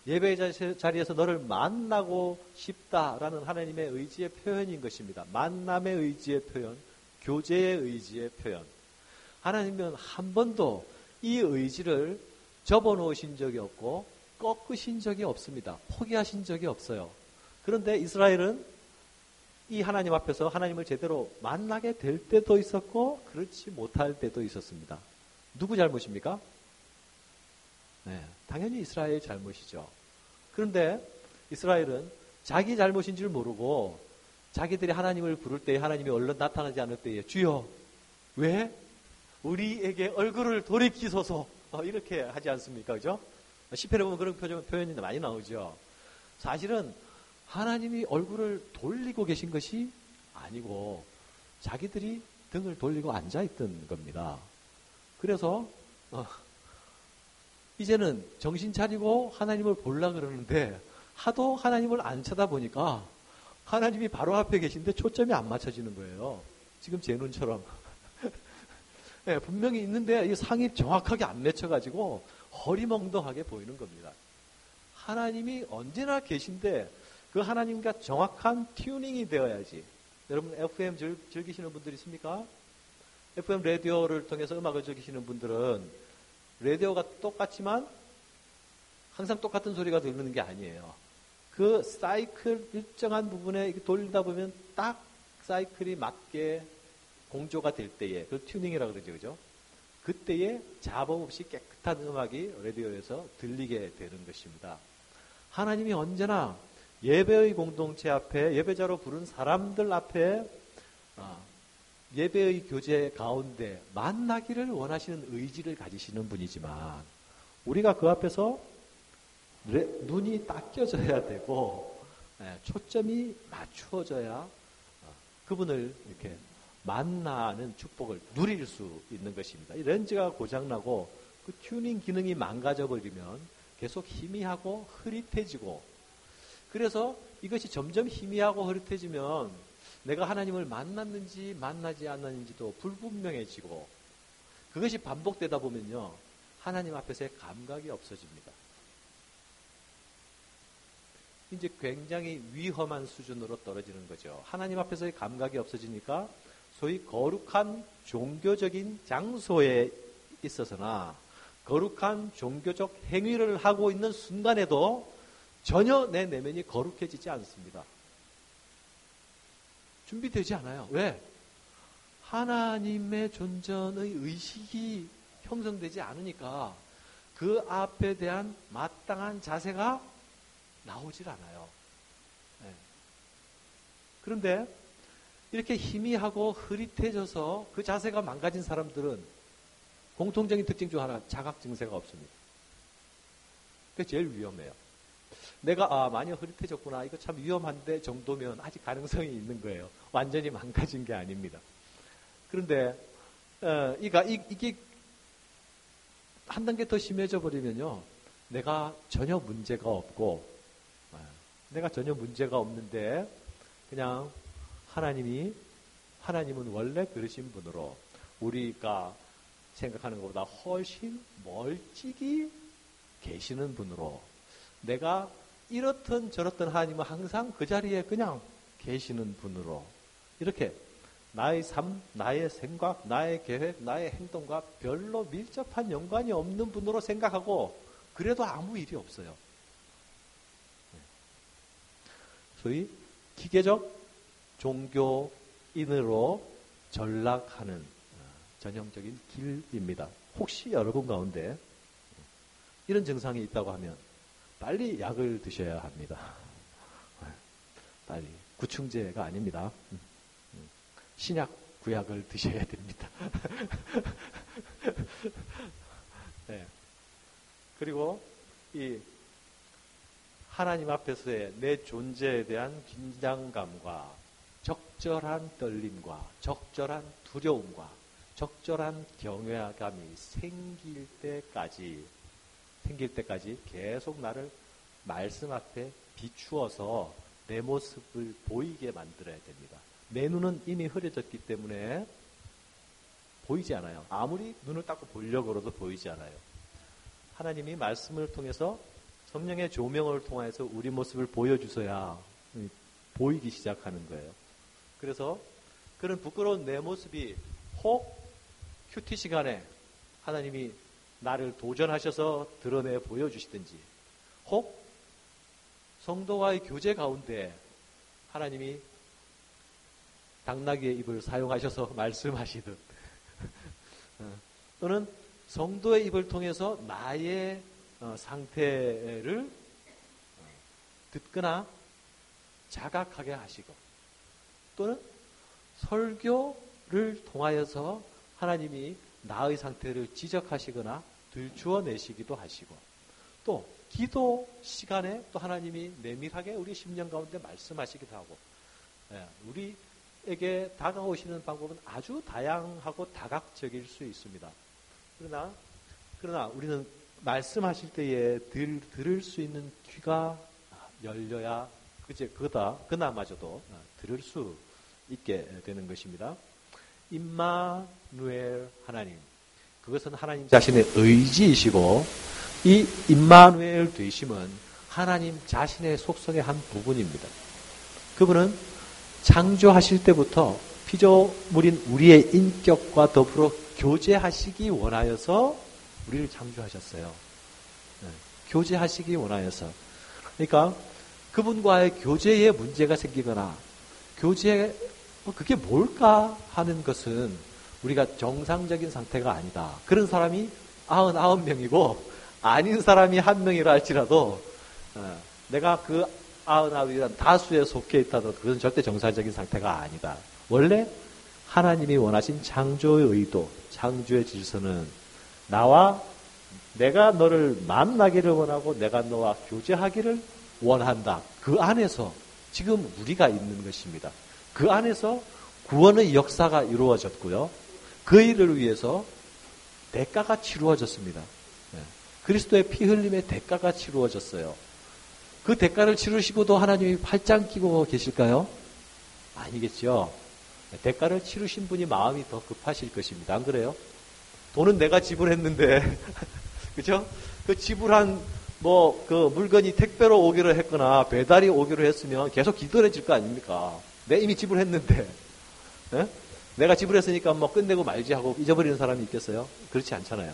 예배의 자리에서 너를 만나고 싶다라는 하나님의 의지의 표현인 것입니다. 만남의 의지의 표현, 교제의 의지의 표현. 하나님은 한 번도 이 의지를 접어놓으신 적이 없고 꺾으신 적이 없습니다. 포기하신 적이 없어요. 그런데 이스라엘은 이 하나님 앞에서 하나님을 제대로 만나게 될 때도 있었고 그렇지 못할 때도 있었습니다. 누구 잘못입니까? 네, 당연히 이스라엘 잘못이죠. 그런데 이스라엘은 자기 잘못인 줄 모르고 자기들이 하나님을 부를 때에 하나님이 얼른 나타나지 않을 때에 주여 왜? 우리에게 얼굴을 돌이키소서 이렇게 하지 않습니까? 그죠? 시편에 보면 그런 표현이 많이 나오죠. 사실은 하나님이 얼굴을 돌리고 계신 것이 아니고 자기들이 등을 돌리고 앉아있던 겁니다. 그래서 이제는 정신 차리고 하나님을 보려고 그러는데 하도 하나님을 안 쳐다보니까 하나님이 바로 앞에 계신데 초점이 안 맞춰지는 거예요. 지금 제 눈처럼. 네, 분명히 있는데 이 상이 정확하게 안 맺혀가지고 허리멍덩하게 보이는 겁니다. 하나님이 언제나 계신데 그 하나님과 정확한 튜닝이 되어야지. 여러분 FM 즐기시는 분들 있습니까? FM 라디오를 통해서 음악을 즐기시는 분들은 라디오가 똑같지만 항상 똑같은 소리가 들리는 게 아니에요. 그 사이클 일정한 부분에 돌리다 보면 딱 사이클이 맞게 공조가 될 때에 그 튜닝이라고 그러죠. 그죠? 그때에 잡음 없이 깨끗한 음악이 라디오에서 들리게 되는 것입니다. 하나님이 언제나 예배의 공동체 앞에 예배자로 부른 사람들 앞에 예배의 교제 가운데 만나기를 원하시는 의지를 가지시는 분이지만 우리가 그 앞에서 눈이 딱 껴져야 되고 초점이 맞추어져야 그분을 이렇게 만나는 축복을 누릴 수 있는 것입니다. 이 렌즈가 고장나고 그 튜닝 기능이 망가져버리면 계속 희미하고 흐릿해지고 그래서 이것이 점점 희미하고 흐릿해지면 내가 하나님을 만났는지 만나지 않았는지도 불분명해지고 그것이 반복되다 보면요. 하나님 앞에서의 감각이 없어집니다. 이제 굉장히 위험한 수준으로 떨어지는 거죠. 하나님 앞에서의 감각이 없어지니까 소위 거룩한 종교적인 장소에 있어서나 거룩한 종교적 행위를 하고 있는 순간에도 전혀 내 내면이 거룩해지지 않습니다. 준비되지 않아요. 왜? 하나님의 존전의 의식이 형성되지 않으니까 그 앞에 대한 마땅한 자세가 나오질 않아요. 네. 그런데 이렇게 희미하고 흐릿해져서 그 자세가 망가진 사람들은 공통적인 특징 중 하나, 자각 증세가 없습니다. 그게 제일 위험해요. 내가 많이 흐릿해졌구나. 이거 참 위험한데 정도면 아직 가능성이 있는 거예요. 완전히 망가진 게 아닙니다. 그런데 이게 한 단계 더 심해져 버리면요. 내가 전혀 문제가 없고 내가 전혀 문제가 없는데 그냥 하나님은 원래 그러신 분으로 우리가 생각하는 것보다 훨씬 멀찍이 계시는 분으로 내가 이렇든 저렇든 하나님은 항상 그 자리에 그냥 계시는 분으로 이렇게 나의 삶, 나의 생각, 나의 계획, 나의 행동과 별로 밀접한 연관이 없는 분으로 생각하고 그래도 아무 일이 없어요. 소위 기계적 종교인으로 전락하는 전형적인 길입니다. 혹시 여러분 가운데 이런 증상이 있다고 하면 빨리 약을 드셔야 합니다. 빨리. 구충제가 아닙니다. 신약, 구약을 드셔야 됩니다. 네. 그리고 이 하나님 앞에서의 내 존재에 대한 긴장감과 적절한 떨림과 적절한 두려움과 적절한 경외감이 생길 때까지 계속 나를 말씀 앞에 비추어서 내 모습을 보이게 만들어야 됩니다. 내 눈은 이미 흐려졌기 때문에 보이지 않아요. 아무리 눈을 닦고 보려고 해도 보이지 않아요. 하나님이 말씀을 통해서 성령의 조명을 통해서 우리 모습을 보여주셔야 보이기 시작하는 거예요. 그래서 그런 부끄러운 내 모습이 혹 큐티 시간에 하나님이 나를 도전하셔서 드러내 보여주시든지, 혹 성도와의 교제 가운데 하나님이 당나귀의 입을 사용하셔서 말씀하시듯, 또는 성도의 입을 통해서 나의 상태를 듣거나 자각하게 하시고, 또는 설교를 통하여서 하나님이 나의 상태를 지적하시거나 들추어내시기도 하시고, 또 기도 시간에 또 하나님이 내밀하게 우리 심령 가운데 말씀하시기도 하고, 우리에게 다가오시는 방법은 아주 다양하고 다각적일 수 있습니다. 그러나 우리는 말씀하실 때에 들을 수 있는 귀가 열려야 그나마저도 들을 수 있게 되는 것입니다. 임마누엘 하나님, 그것은 하나님 자신의 의지이시고, 이 임마누엘 되심은 하나님 자신의 속성의 한 부분입니다. 그분은 창조하실 때부터 피조물인 우리의 인격과 더불어 교제하시기 원하여서 우리를 창조하셨어요. 교제하시기 원하여서. 그러니까 그분과의 교제에 문제가 생기거나 그게 뭘까 하는 것은 우리가 정상적인 상태가 아니다. 그런 사람이 99명이고 아닌 사람이 1명이라 할지라도 내가 그 99이란 다수에 속해 있다도 그것은 절대 정상적인 상태가 아니다. 원래 하나님이 원하신 창조의 의도, 창조의 질서는 내가 너를 만나기를 원하고 내가 너와 교제하기를 원한다. 그 안에서 지금 우리가 있는 것입니다. 그 안에서 구원의 역사가 이루어졌고요. 그 일을 위해서 대가가 치루어졌습니다. 그리스도의 피 흘림의 대가가 치루어졌어요. 그 대가를 치르시고도 하나님이 팔짱 끼고 계실까요? 아니겠죠. 대가를 치르신 분이 마음이 더 급하실 것입니다. 안 그래요? 돈은 내가 지불했는데, 그죠? 그 지불한 그 물건이 택배로 오기로 했거나 배달이 오기로 했으면 계속 기다려질 거 아닙니까? 내가 이미 지불했는데, 내가 지불했으니까 끝내고 말지 하고 잊어버리는 사람이 있겠어요? 그렇지 않잖아요.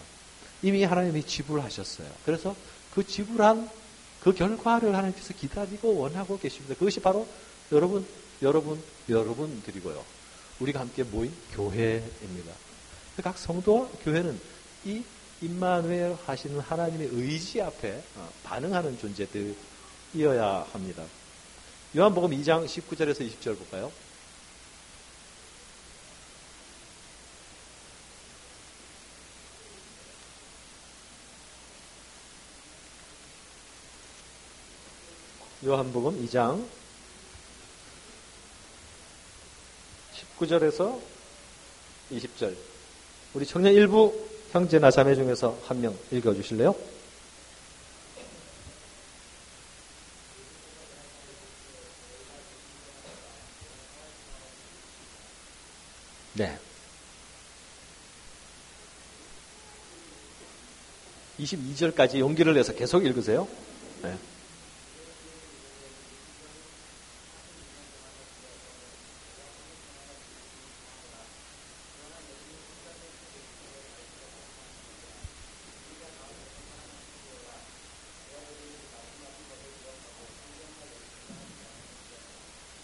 이미 하나님이 지불하셨어요. 그래서 그 지불한 그 결과를 하나님께서 기다리고 원하고 계십니다. 그것이 바로 여러분들이고요. 우리가 함께 모인 교회입니다. 각 성도와 교회는 이 임마누엘 하시는 하나님의 의지 앞에 반응하는 존재들이어야 합니다. 요한복음 2장 19절에서 20절 볼까요? 요한복음 2장 19절에서 20절. 우리 청년 일부 형제나 자매 중에서 한 명 읽어주실래요? 네. 22절까지 용기를 내서 계속 읽으세요. 네.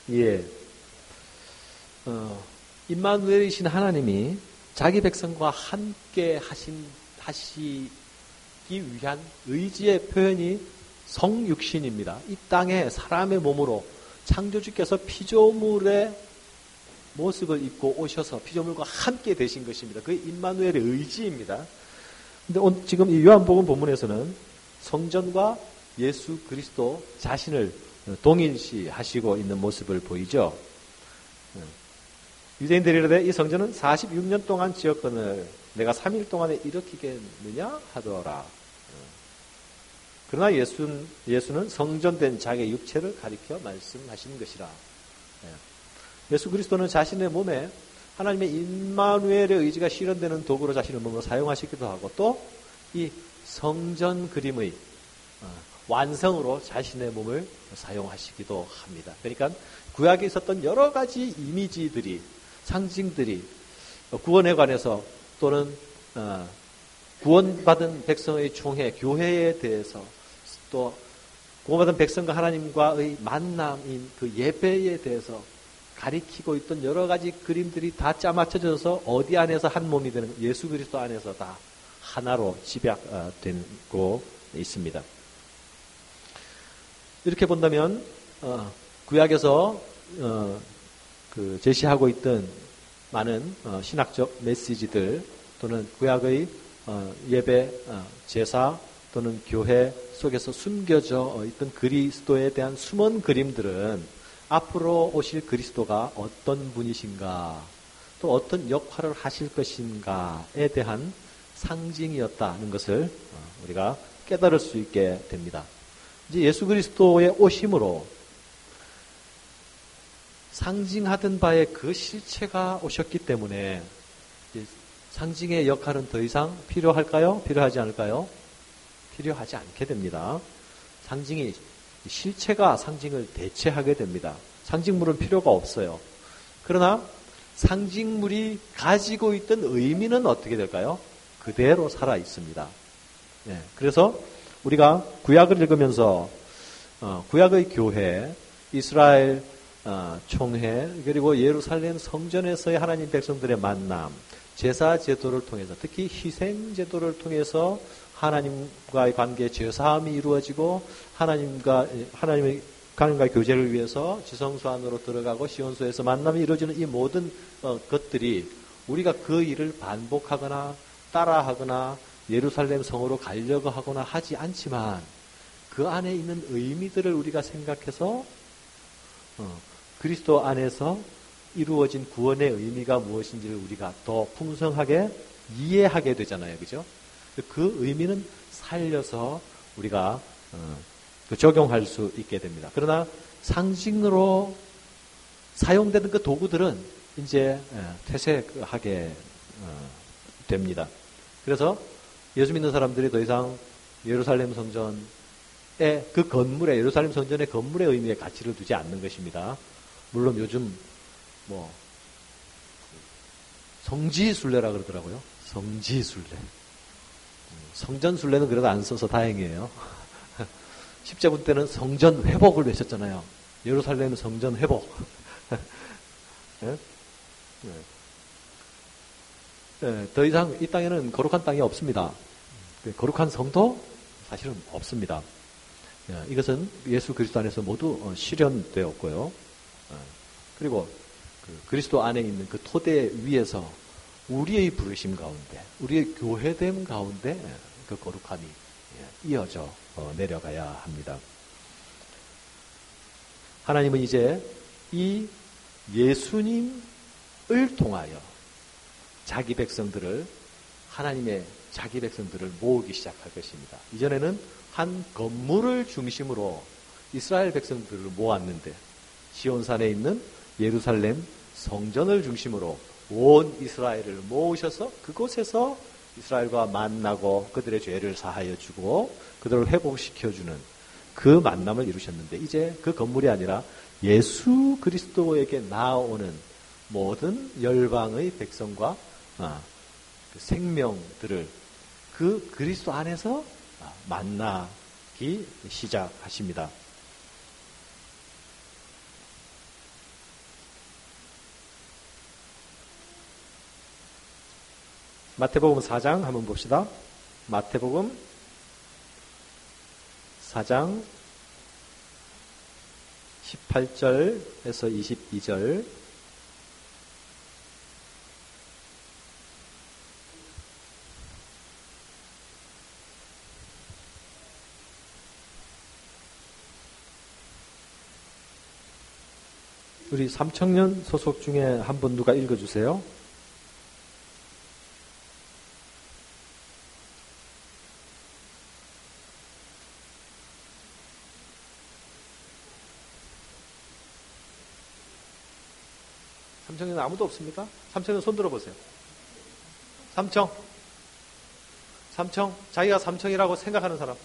예. 임마누엘이신 하나님이 자기 백성과 함께 하시기 위한 의지의 표현이 성육신입니다. 이 땅에 사람의 몸으로 창조주께서 피조물의 모습을 입고 오셔서 피조물과 함께 되신 것입니다. 그게 임마누엘의 의지입니다. 근데 지금 이 요한복음 본문에서는 성전과 예수 그리스도 자신을 동일시하시고 있는 모습을 보이죠. 유대인들이 이르되 이 성전은 46년 동안 지었거늘 내가 3일 동안에 일으키겠느냐 하더라. 그러나 예수는 성전된 자기의 육체를 가리켜 말씀하시는 것이라. 예수 그리스도는 자신의 몸에 하나님의 임마누엘의 의지가 실현되는 도구로 자신의 몸을 사용하시기도 하고 또 이 성전 그림의 완성으로 자신의 몸을 사용하시기도 합니다. 그러니까 구약에 있었던 여러 가지 이미지들이, 상징들이 구원에 관해서 또는 구원받은 백성의 총회, 교회에 대해서 또 구원받은 백성과 하나님과의 만남인 그 예배에 대해서 가리키고 있던 여러 가지 그림들이 다 짜맞춰져서 어디 안에서 한 몸이 되는, 예수 그리스도 안에서 다 하나로 집약되고 있습니다. 이렇게 본다면 구약에서 그 제시하고 있던 많은 신학적 메시지들 또는 구약의 예배, 제사 또는 교회 속에서 숨겨져 있던 그리스도에 대한 숨은 그림들은 앞으로 오실 그리스도가 어떤 분이신가, 또 어떤 역할을 하실 것인가에 대한 상징이었다는 것을 우리가 깨달을 수 있게 됩니다. 이제 예수 그리스도의 오심으로 상징하던 바의 그 실체가 오셨기 때문에 상징의 역할은 더 이상 필요할까요? 필요하지 않을까요? 필요하지 않게 됩니다. 상징이, 실체가 상징을 대체하게 됩니다. 상징물은 필요가 없어요. 그러나 상징물이 가지고 있던 의미는 어떻게 될까요? 그대로 살아 있습니다. 예, 그래서 우리가 구약을 읽으면서 구약의 교회, 이스라엘 총회, 그리고 예루살렘 성전에서의 하나님 백성들의 만남, 제사 제도를 통해서, 특히 희생 제도를 통해서 하나님과의 관계, 죄사함이 이루어지고 하나님과의 교제를 위해서 지성소 안으로 들어가고 시온소에서 만남이 이루어지는 이 모든 것들이 우리가 그 일을 반복하거나 따라하거나 예루살렘 성으로 가려고 하거나 하지 않지만 그 안에 있는 의미들을 우리가 생각해서 그리스도 안에서 이루어진 구원의 의미가 무엇인지를 우리가 더 풍성하게 이해하게 되잖아요. 그죠? 그 의미는 살려서 우리가 적용할 수 있게 됩니다. 그러나 상징으로 사용되는 그 도구들은 이제 퇴색하게 됩니다. 그래서 예수 믿는 사람들이 더 이상 예루살렘 성전의 그 건물에, 예루살렘 성전의 건물의 의미에 가치를 두지 않는 것입니다. 물론 요즘 성지순례라 그러더라고요. 성지순례. 성전순례는 그래도 안 써서 다행이에요. 십자군 때는 성전 회복을 외쳤잖아요. 예루살렘 성전 회복. 네? 네, 더 이상 이 땅에는 거룩한 땅이 없습니다. 거룩한 성도 사실은 없습니다. 이것은 예수 그리스도 안에서 모두 실현되었고요. 그리고 그리스도 안에 있는 그 토대 위에서 우리의 부르심 가운데, 우리의 교회됨 가운데 그 거룩함이 이어져 내려가야 합니다. 하나님은 이제 이 예수님을 통하여 자기 백성들을, 하나님의 자기 백성들을 모으기 시작할 것입니다. 이전에는 한 건물을 중심으로 이스라엘 백성들을 모았는데 시온산에 있는 예루살렘 성전을 중심으로 온 이스라엘을 모으셔서 그곳에서 이스라엘과 만나고 그들의 죄를 사하여 주고 그들을 회복시켜주는 그 만남을 이루셨는데, 이제 그 건물이 아니라 예수 그리스도에게 나아오는 모든 열방의 백성과 그 생명들을 그 그리스도 안에서 만나기 시작하십니다. 마태복음 4장 한번 봅시다. 마태복음 4장 18절에서 22절. 우리 삼청년 소속 중에 한 분 누가 읽어주세요. 삼청년 아무도 없습니까? 삼청년 손 들어보세요. 삼청. 자기가 삼청이라고 생각하는 사람.